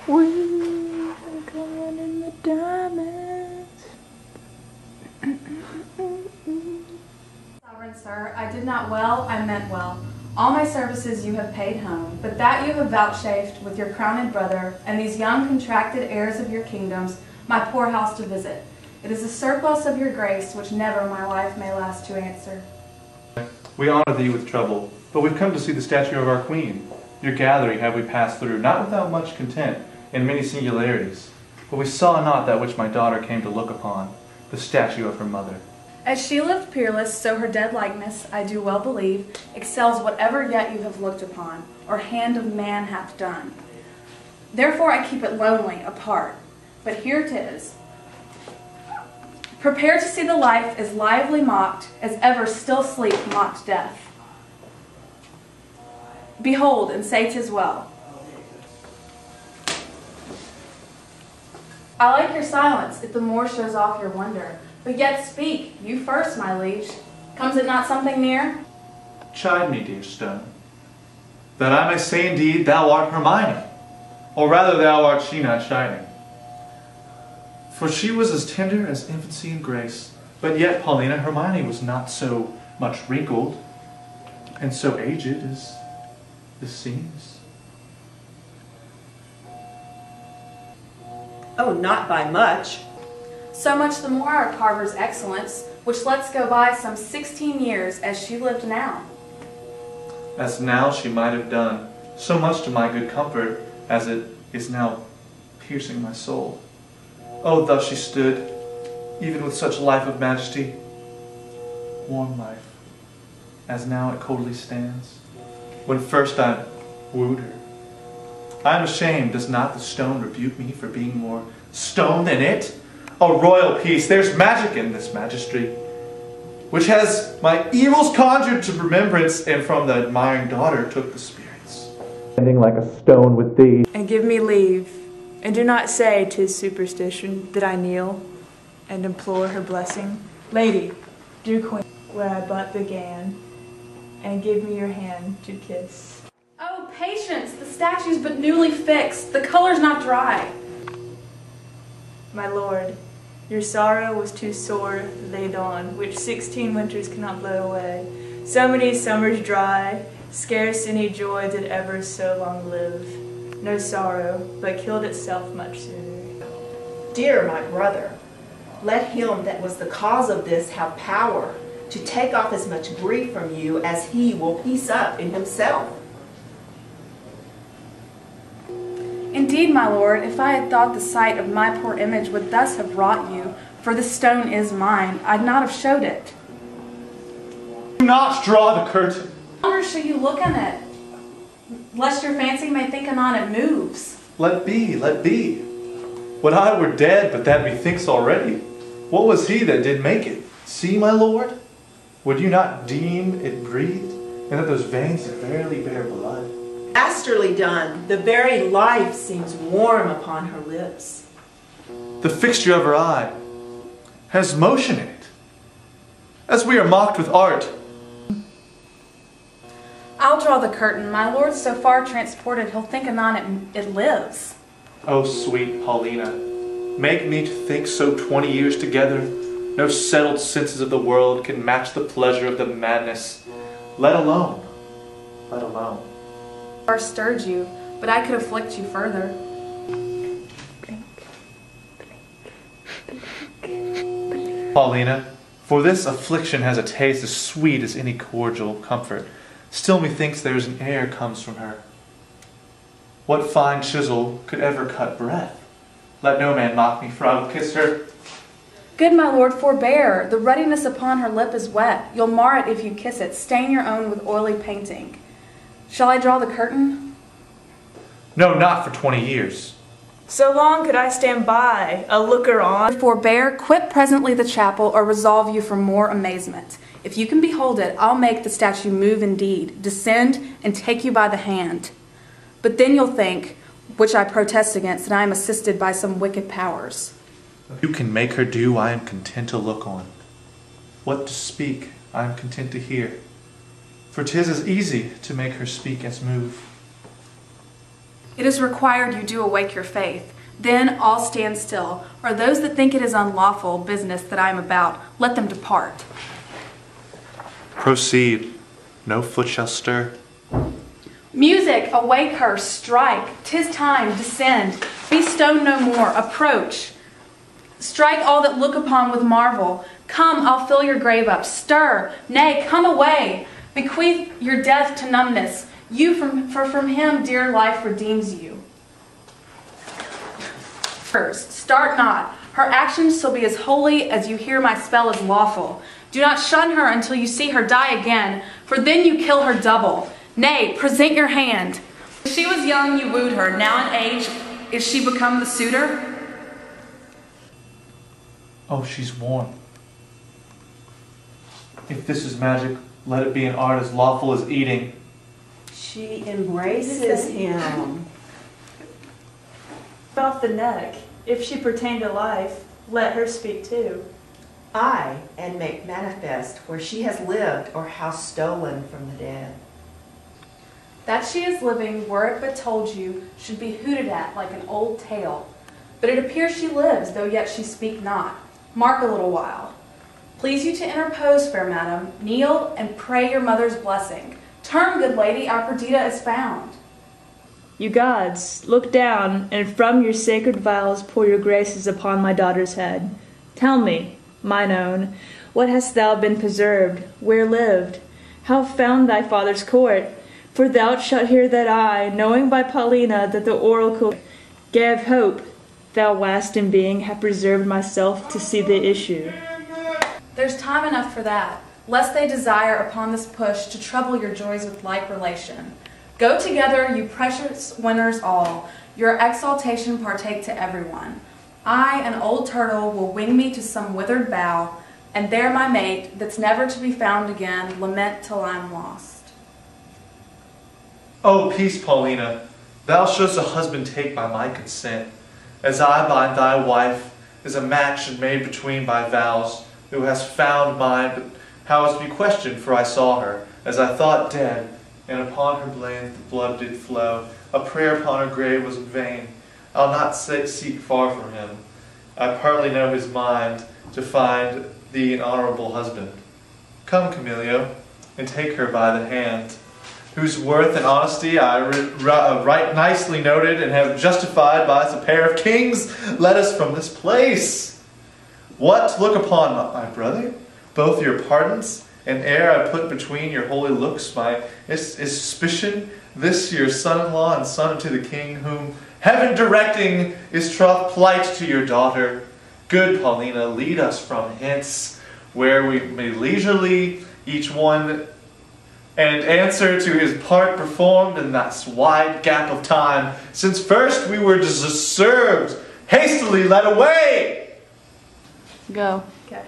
We're going in the diamonds. Sovereign sir, I did not well, I meant well. All my services you have paid home, but that you have vouchsafed with your crowned brother and these young contracted heirs of your kingdoms my poor house to visit. It is a surplus of your grace which never my life may last to answer. We honor thee with trouble, but we've come to see the statue of our queen. Your gathering have we passed through, not without much content, and many singularities. But we saw not that which my daughter came to look upon, the statue of her mother. As she lived peerless, so her dead likeness, I do well believe, excels whatever yet you have looked upon, or hand of man hath done. Therefore I keep it lonely, apart. But here it is. Prepare to see the life as lively mocked as ever still sleep mocked death. Behold, and say 'tis well. I like your silence, if the more shows off your wonder. But yet speak, you first, my liege. Comes it not something near? Chide me, dear stone, that I may say indeed thou art Hermione, or rather thou art she not shining. For she was as tender as infancy and grace, but yet, Paulina, Hermione was not so much wrinkled and so aged as this seems. Oh, not by much. So much the more our carver's excellence, which lets go by some 16 years as she lived now. As now she might have done, so much to my good comfort, as it is now piercing my soul. Oh, thus she stood, even with such life of majesty, warm life, as now it coldly stands, when first I wooed her. I am ashamed, does not the stone rebuke me for being more stone than it? A royal peace, there's magic in this magistry, which has my evils conjured to remembrance, and from the admiring daughter took the spirits. Standing like a stone with thee. And give me leave, and do not say 'tis superstition that I kneel and implore her blessing. Lady, dear queen, where I but began, and give me your hand to kiss. Oh, patience! The statue's but newly fixed. The color's not dry. My lord, your sorrow was too sore laid on, which 16 winters cannot blow away. So many summers dry, scarce any joy did ever so long live. No sorrow, but killed itself much sooner. Dear my brother, let him that was the cause of this have power to take off as much grief from you as he will piece up in himself. Indeed, my lord, if I had thought the sight of my poor image would thus have wrought you, for the stone is mine, I'd not have showed it. Do not draw the curtain. How longer shall you look on it, lest your fancy may think anon it moves? Let be, let be. Would I were dead, but that methinks already. What was he that did make it? See, my lord? Would you not deem it breathed, and that those veins verily bear blood? Masterly done, the very life seems warm upon her lips. The fixture of her eye has motion in it, as we are mocked with art. I'll draw the curtain. My lord's so far transported, he'll think anon it lives. O sweet Paulina, make me to think so 20 years together. No settled senses of the world can match the pleasure of the madness. Let alone, let alone. Or stirred you, but I could afflict you further. Paulina, for this affliction has a taste as sweet as any cordial comfort. Still methinks there is an air comes from her. What fine chisel could ever cut breath? Let no man mock me, for I will kiss her. Good my lord, forbear. The ruddiness upon her lip is wet. You'll mar it if you kiss it. Stain your own with oily painting. Shall I draw the curtain? No, not for 20 years. So long could I stand by, a looker on. Forbear, quit presently the chapel, or resolve you for more amazement. If you can behold it, I'll make the statue move indeed, descend, and take you by the hand. But then you'll think, which I protest against, that I am assisted by some wicked powers. If you can make her do, I am content to look on. What to speak, I am content to hear. For 'tis as easy to make her speak as move. It is required you do awake your faith. Then all stand still, or those that think it is unlawful business that I am about, let them depart. Proceed. No foot shall stir. Music, awake her, strike. 'Tis time, descend. Be stone no more, approach. Strike all that look upon with marvel. Come, I'll fill your grave up. Stir, nay, come away. Bequeath your death to numbness. For from him dear life redeems you. First, start not. Her actions shall be as holy as you hear my spell is lawful. Do not shun her until you see her die again, for then you kill her double. Nay, present your hand. When she was young, you wooed her. Now in age, is she become the suitor? Oh, she's warm. If this is magic, let it be an art as lawful as eating. She embraces him. About the neck. If she pertain to life, let her speak too. Aye, and make manifest where she has lived or house stolen from the dead. That she is living, were it but told you, should be hooted at like an old tale. But it appears she lives, though yet she speak not. Mark a little while. Please you to interpose, fair madam. Kneel and pray your mother's blessing. Turn, good lady, our Perdita is found. You gods, look down, and from your sacred vials pour your graces upon my daughter's head. Tell me, mine own, what hast thou been preserved? Where lived? How found thy father's court? For thou shalt hear that I, knowing by Paulina that the oracle gave hope, thou wast in being, have preserved myself to see the issue. There's time enough for that, lest they desire upon this push to trouble your joys with like relation. Go together, you precious winners all, your exaltation partake to everyone. I, an old turtle, will wing me to some withered bough, and there my mate, that's never to be found again, lament till I'm lost. Oh, peace, Paulina. Thou shouldst a husband take by my consent, as I by thy wife is a match and made between by vows, who hast found mine, but how is to be questioned, for I saw her, as I thought dead, and upon her blade the blood did flow. A prayer upon her grave was in vain. I'll not seek far from him. I partly know his mind, to find thee an honorable husband. Come, Camillo, and take her by the hand, whose worth and honesty I right nicely noted and have justified by a pair of kings led us from this place. What to look upon, my brother? Both your pardons, and ere I put between your holy looks my is suspicion, this your son-in-law and son unto the king, whom heaven directing is troth plight to your daughter. Good Paulina, lead us from hence, where we may leisurely each one and answer to his part performed in that wide gap of time, since first we were disturbed, hastily led away. Go. Okay.